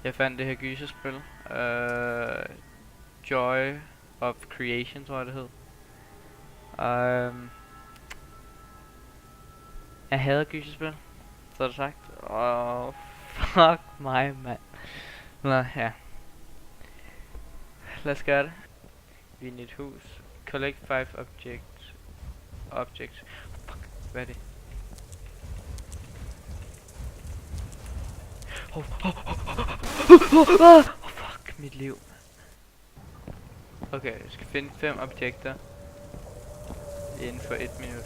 Jeg fandt det her gyserspil. Joy of Creation, tror jeg det hed. Jeg hader gyserspil, så er det sagt. Fuck mig, mand. Nå, ja. Lad os gøre det. Vi er i et hus. Collect 5 objects. Fuck, hvad er det? Fuck mit liv. Okay, jeg skal finde 5 objekter inden for 1 minut.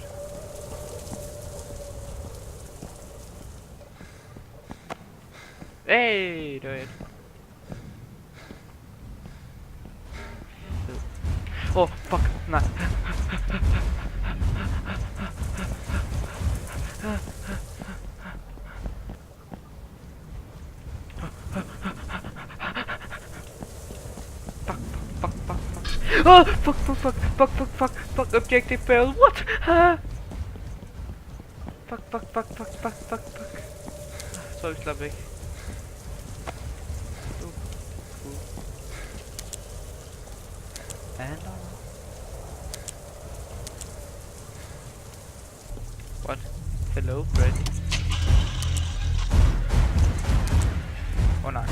Hey, det var et. Fuck, nej. Fuck, objective fail, what? Fuck. Så vi slap væk. What? Hello, Freddy. Oh nej.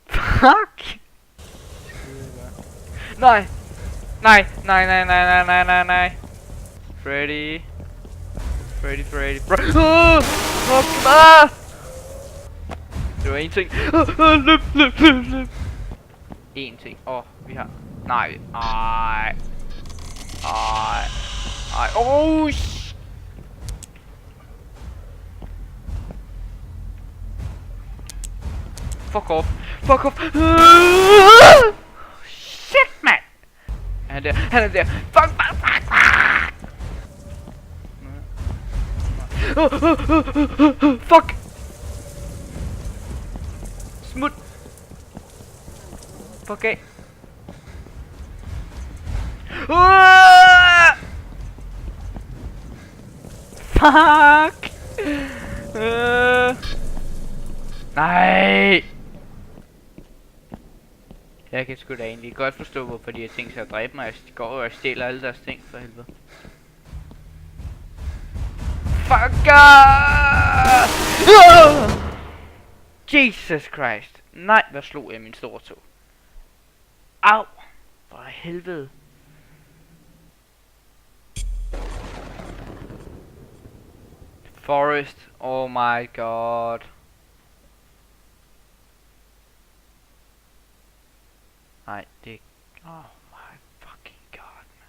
Fuck! Nej! Nej. Freddy. Det var en ting. Løb. En ting. Vi har... Nej. Fuck off. Shit, man. Han er der. Fuck. Fuck. Smut. Fuck af. Fuck. Nej. Jeg kan sgu da egentlig godt forstå, hvorfor de har tænkt sig at dræbe mig. De går og stjæler alle deres ting, for helvede. Jesus Christ. Nej, hvad slog jeg min store tog? Au. For helvede. Forest. Oh my god. Nej, det... Oh my fucking god, man.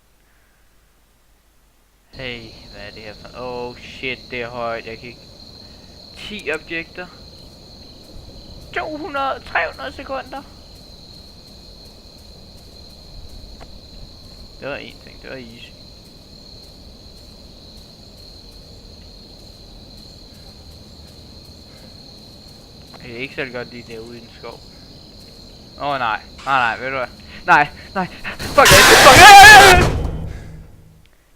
Hey, hvad er det her for... Oh shit, det er højt. Jeg kan ikke... 10 objekter. 300 sekunder. Det var en ting, det var easy. Jeg kan ikke selv godt lide derude i den skov. Nej, ved du hvad? Nej. Fuck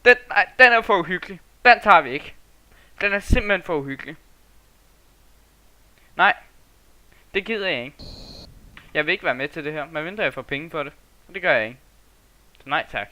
det. Den er for uhyggelig. Den tager vi ikke. Den er simpelthen for uhyggelig. Nej. Det gider jeg ikke. Jeg vil ikke være med til det her. Men venter jeg får penge for det. Og det gør jeg ikke. Så nej tak.